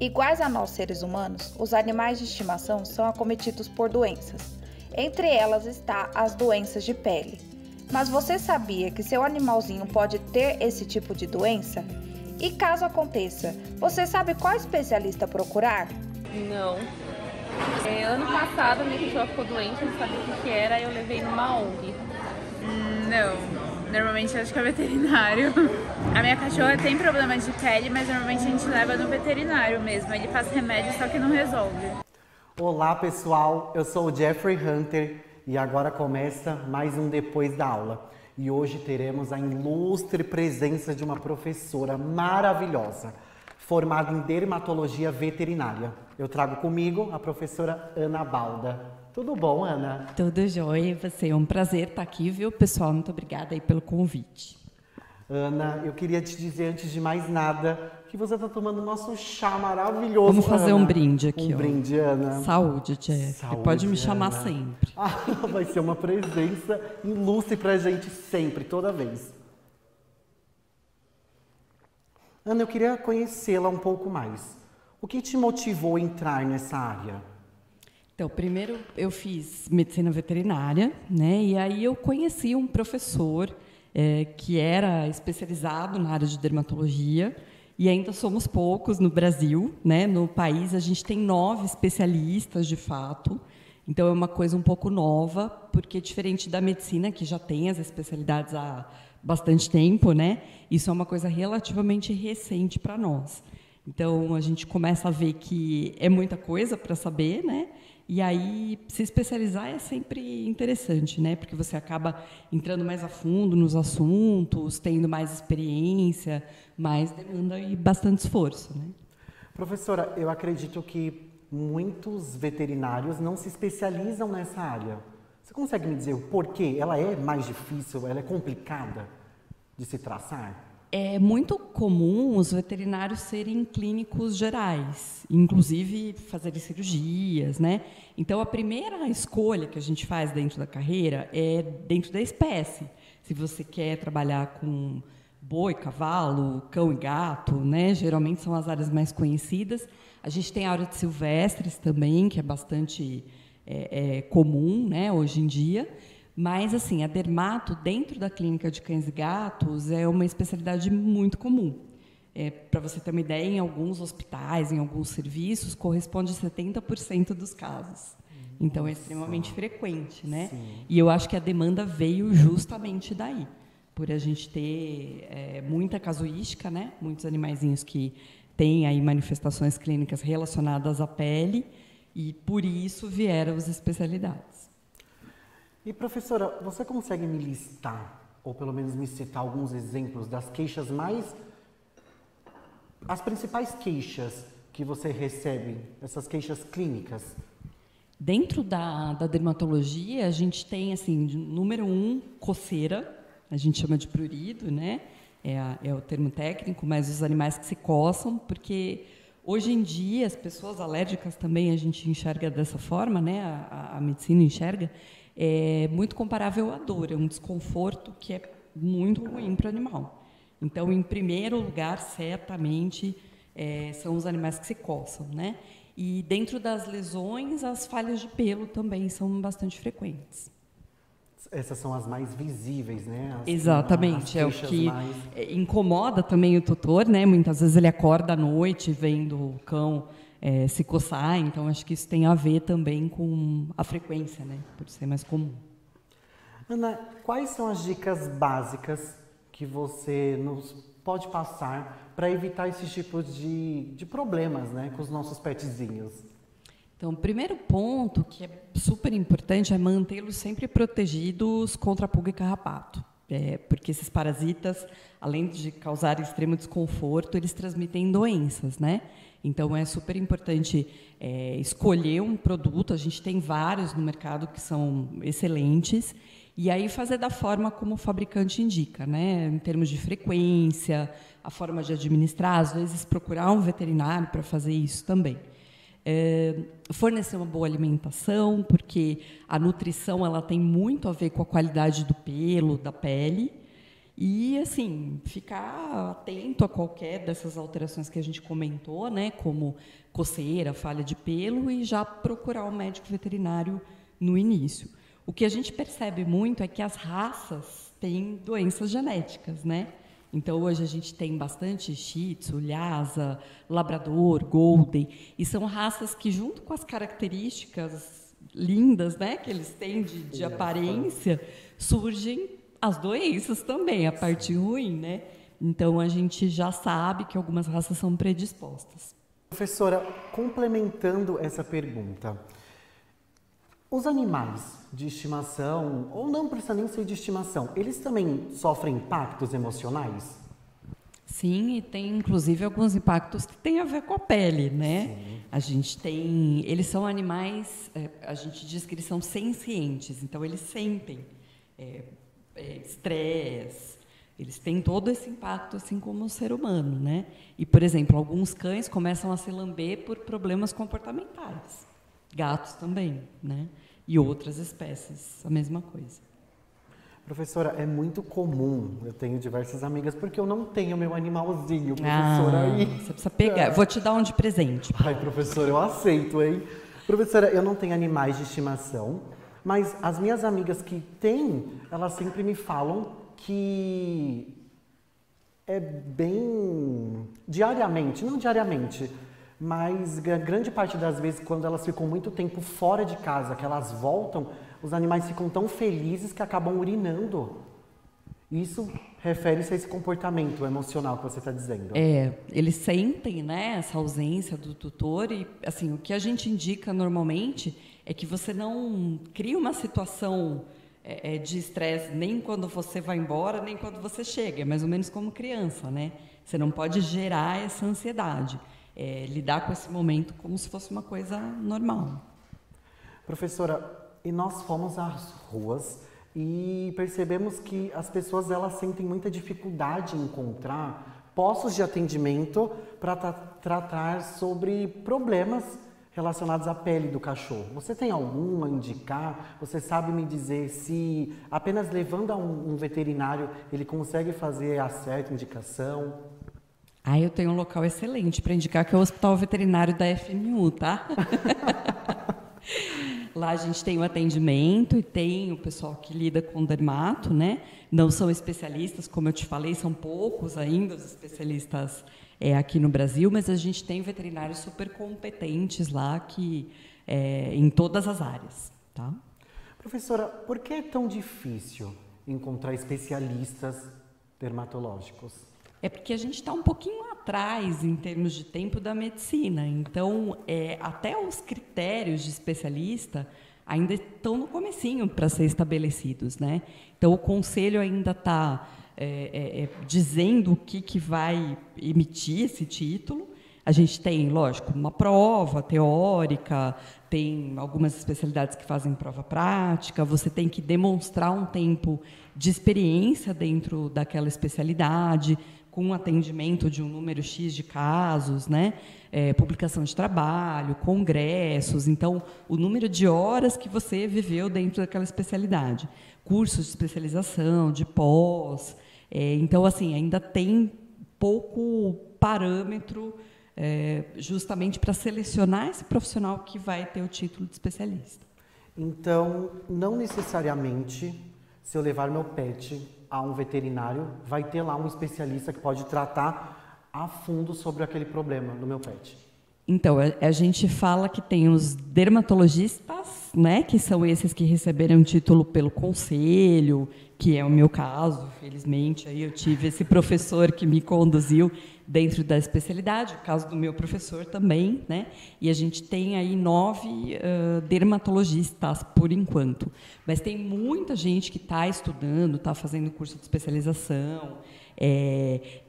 Iguais a nós, seres humanos, os animais de estimação são acometidos por doenças. Entre elas está as doenças de pele. Mas você sabia que seu animalzinho pode ter esse tipo de doença? E caso aconteça, você sabe qual especialista procurar? Não. Ano passado, minha cachorra ficou doente, não sabia o que era, eu levei numa ONG. Não. Normalmente acho que é veterinário. A minha cachorra tem problemas de pele, mas normalmente a gente leva no veterinário mesmo. Ele faz remédio, só que não resolve. Olá pessoal, eu sou o Jeffrey Hunter e agora começa mais um Depois da Aula. E hoje teremos a ilustre presença de uma professora maravilhosa, formada em dermatologia veterinária. Eu trago comigo a professora Ana Balda. Tudo bom, Ana? Tudo jóia, você. É um prazer estar aqui, viu, pessoal? Muito obrigada aí pelo convite. Ana, eu queria te dizer, antes de mais nada, que você está tomando o nosso chá maravilhoso. Vamos fazer Ana. um brinde aqui, Um brinde, Ana. Saúde, Jeff. Saúde, pode me chamar Ana. sempre. Vai ser uma presença ilustre pra gente sempre, toda vez. Ana, eu queria conhecê-la um pouco mais. O que te motivou a entrar nessa área? Então, primeiro eu fiz medicina veterinária, né? E aí eu conheci um professor que era especializado na área de dermatologia, e ainda somos poucos no Brasil, né? No país a gente tem 9 especialistas, de fato. Então é uma coisa um pouco nova, porque diferente da medicina, que já tem as especialidades há bastante tempo, né? Isso é uma coisa relativamente recente para nós. Então a gente começa a ver que é muita coisa para saber, né? E aí, se especializar é sempre interessante, né? Porque você acaba entrando mais a fundo nos assuntos, tendo mais experiência, mais demanda e bastante esforço, né? Professora, eu acredito que muitos veterinários não se especializam nessa área. Você consegue me dizer o porquê? Ela é mais difícil, ela é complicada de se traçar? É muito comum os veterinários serem clínicos gerais, inclusive fazerem cirurgias, né? Então, a primeira escolha que a gente faz dentro da carreira é dentro da espécie. Se você quer trabalhar com boi, cavalo, cão e gato, né? Geralmente são as áreas mais conhecidas. A gente tem a área de silvestres também, que é bastante comum, né, hoje em dia. Mas, assim, a dermato, dentro da clínica de cães e gatos, é uma especialidade muito comum. Para você ter uma ideia, em alguns hospitais, em alguns serviços, corresponde a 70% dos casos. Então, é extremamente frequente, né? Sim. E eu acho que a demanda veio justamente daí, por a gente ter muita casuística, né? Muitos animaizinhos que têm aí manifestações clínicas relacionadas à pele, e, por isso, vieram as especialidades. E, professora, você consegue me listar, ou pelo menos me citar alguns exemplos das queixas as principais queixas que você recebe, essas queixas clínicas? Dentro da dermatologia, a gente tem, assim, número 1, coceira, a gente chama de prurido, né? É o termo técnico, mas os animais que se coçam, porque hoje em dia as pessoas alérgicas também a gente enxerga dessa forma, né? A medicina enxerga. É muito comparável à dor, é um desconforto que é muito ruim para o animal. Então, em primeiro lugar, certamente, são os animais que se coçam, né? E dentro das lesões, as falhas de pelo também são bastante frequentes. Essas são as mais visíveis, né? Exatamente, é o que mais... incomoda também o tutor, né? Muitas vezes ele acorda à noite vendo o cão se coçar, então acho que isso tem a ver também com a frequência, né? Por ser mais comum. Ana, quais são as dicas básicas que você nos pode passar para evitar esses tipos de problemas, né, com os nossos petzinhos? Então, o primeiro ponto, que é super importante, é mantê-los sempre protegidos contra pulga e carrapato. Porque esses parasitas, além de causar extremo desconforto, eles transmitem doenças, né? Então, é super importante escolher um produto. A gente tem vários no mercado que são excelentes. E aí fazer da forma como o fabricante indica, né? Em termos de frequência, a forma de administrar, às vezes procurar um veterinário para fazer isso também. fornecer uma boa alimentação, porque a nutrição ela tem muito a ver com a qualidade do pelo, da pele, e assim ficar atento a qualquer dessas alterações que a gente comentou, né, como coceira, falha de pelo, e já procurar um médico veterinário no início. O que a gente percebe muito é que as raças têm doenças genéticas, né? Então, hoje a gente tem bastante Shih Tzu, Lhasa, Labrador, Golden, e são raças que, junto com as características lindas, né, que eles têm de aparência, surgem as doenças também, a parte ruim, né? Então, a gente já sabe que algumas raças são predispostas. Professora, complementando essa pergunta, os animais de estimação, ou não precisa nem ser de estimação, eles também sofrem impactos emocionais? Sim, e tem inclusive alguns impactos que têm a ver com a pele, né? Sim. A gente tem, eles são animais, a gente diz que eles são sencientes, então eles sentem estresse, eles têm todo esse impacto, assim como o ser humano, né? E, por exemplo, alguns cães começam a se lamber por problemas comportamentais. Gatos também, né? E outras espécies, a mesma coisa. Professora, é muito comum, eu tenho diversas amigas, porque eu não tenho meu animalzinho, professora. Aí você precisa pegar, vou te dar um de presente. Ai, professora, eu aceito, hein? Professora, eu não tenho animais de estimação, mas as minhas amigas que têm, elas sempre me falam que é bem diariamente, não diariamente, mas grande parte das vezes, quando elas ficam muito tempo fora de casa, que elas voltam, os animais ficam tão felizes que acabam urinando. Isso refere-se a esse comportamento emocional que você está dizendo. Eles sentem, né, essa ausência do tutor e, assim, o que a gente indica normalmente é que você não crie uma situação de estresse nem quando você vai embora, nem quando você chega. É mais ou menos como criança, né? Você não pode gerar essa ansiedade. Lidar com esse momento como se fosse uma coisa normal. Professora, e nós fomos às ruas e percebemos que as pessoas elas sentem muita dificuldade em encontrar postos de atendimento para tratar sobre problemas relacionados à pele do cachorro. Você tem algum a indicar? Você sabe me dizer se apenas levando a um veterinário ele consegue fazer a certa indicação? Eu tenho um local excelente para indicar, que é o Hospital Veterinário da FMU, tá? Lá a gente tem o atendimento e tem o pessoal que lida com dermato, né? Não são especialistas, como eu te falei, são poucos ainda os especialistas aqui no Brasil, mas a gente tem veterinários super competentes lá que, em todas as áreas, tá? Professora, por que é tão difícil encontrar especialistas dermatológicos? É porque a gente está um pouquinho atrás em termos de tempo da medicina. Então, até os critérios de especialista ainda estão no comecinho para ser estabelecidos, né? Então, o conselho ainda está dizendo o que vai emitir esse título. A gente tem, lógico, uma prova teórica, tem algumas especialidades que fazem prova prática, você tem que demonstrar um tempo de experiência dentro daquela especialidade, com atendimento de um número X de casos, né? Publicação de trabalho, congressos, então, o número de horas que você viveu dentro daquela especialidade, cursos de especialização, de pós, então, assim, ainda tem pouco parâmetro justamente para selecionar esse profissional que vai ter o título de especialista. Então, não necessariamente, se eu levar meu pet a um veterinário, vai ter lá um especialista que pode tratar a fundo sobre aquele problema do meu pet. Então, a gente fala que tem os dermatologistas, né, que são esses que receberam título pelo conselho, que é o meu caso, felizmente. Aí eu tive esse professor que me conduziu dentro da especialidade, o caso do meu professor também, né? E a gente tem aí 9 dermatologistas por enquanto. Mas tem muita gente que está estudando, está fazendo curso de especialização,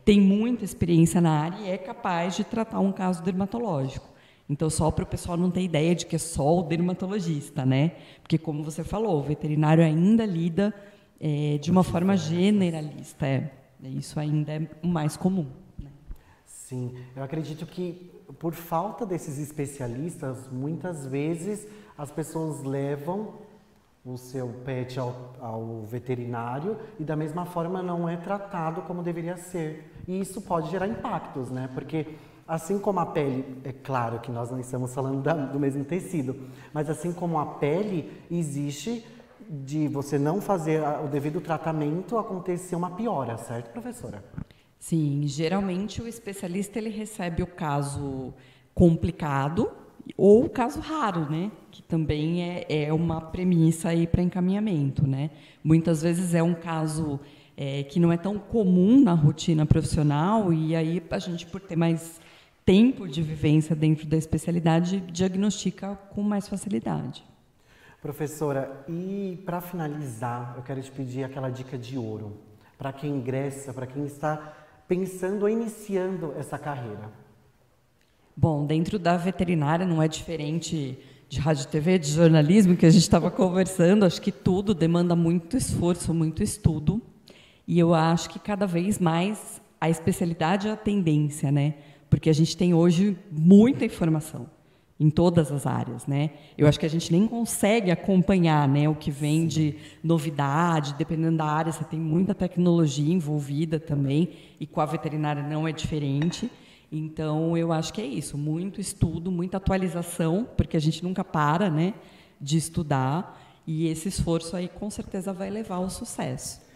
tem muita experiência na área e é capaz de tratar um caso dermatológico. Então, só para o pessoal não ter ideia de que é só o dermatologista, né? Porque, como você falou, o veterinário ainda lida de uma forma generalista. Isso ainda é o mais comum. Né? Sim, eu acredito que por falta desses especialistas, muitas vezes as pessoas levam o seu pet ao veterinário e da mesma forma não é tratado como deveria ser. E isso pode gerar impactos, né? Porque assim como a pele, é claro que nós não estamos falando do mesmo tecido, mas assim como a pele, existe de você não fazer o devido tratamento acontecer uma piora, certo, professora? Sim, geralmente o especialista ele recebe o caso complicado ou o caso raro, né? Que também é uma premissa aí para encaminhamento, né? Muitas vezes é um caso que não é tão comum na rotina profissional e aí a gente, por ter mais tempo de vivência dentro da especialidade, diagnostica com mais facilidade. Professora, e para finalizar, eu quero te pedir aquela dica de ouro para quem ingressa, para quem está pensando ou iniciando essa carreira. Bom, dentro da veterinária não é diferente de rádio e TV, de jornalismo, que a gente estava conversando. Acho que tudo demanda muito esforço, muito estudo. E eu acho que cada vez mais a especialidade é a tendência, né? Porque a gente tem hoje muita informação em todas as áreas, né? Eu acho que a gente nem consegue acompanhar, né, o que vem de novidade, dependendo da área, você tem muita tecnologia envolvida também, e com a veterinária não é diferente. Então, eu acho que é isso, muito estudo, muita atualização, porque a gente nunca para, né, de estudar, e esse esforço aí com certeza vai levar ao sucesso.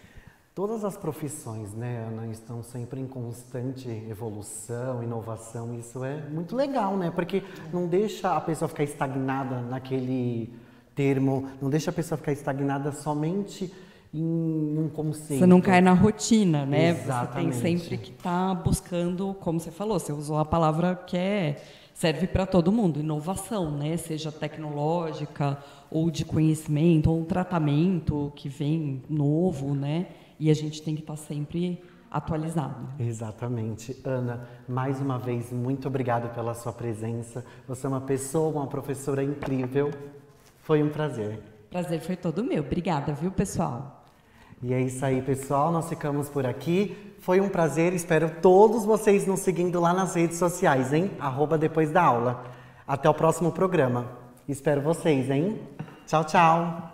Todas as profissões, né, Ana, estão sempre em constante evolução, inovação. Isso é muito legal, né? Porque não deixa a pessoa ficar estagnada naquele termo, não deixa a pessoa ficar estagnada somente em um conceito. Você não cai na rotina, né? Exatamente. Você tem sempre que estar buscando, como você falou, você usou a palavra que serve para todo mundo, inovação, né? Seja tecnológica, ou de conhecimento, ou um tratamento que vem novo, né? E a gente tem que estar sempre atualizado. Exatamente. Ana, mais uma vez, muito obrigado pela sua presença. Você é uma pessoa, uma professora incrível. Foi um prazer. Prazer foi todo meu. Obrigada, viu, pessoal? E é isso aí, pessoal. Nós ficamos por aqui. Foi um prazer. Espero todos vocês nos seguindo lá nas redes sociais, hein? @depois da aula. Até o próximo programa. Espero vocês, hein? Tchau, tchau.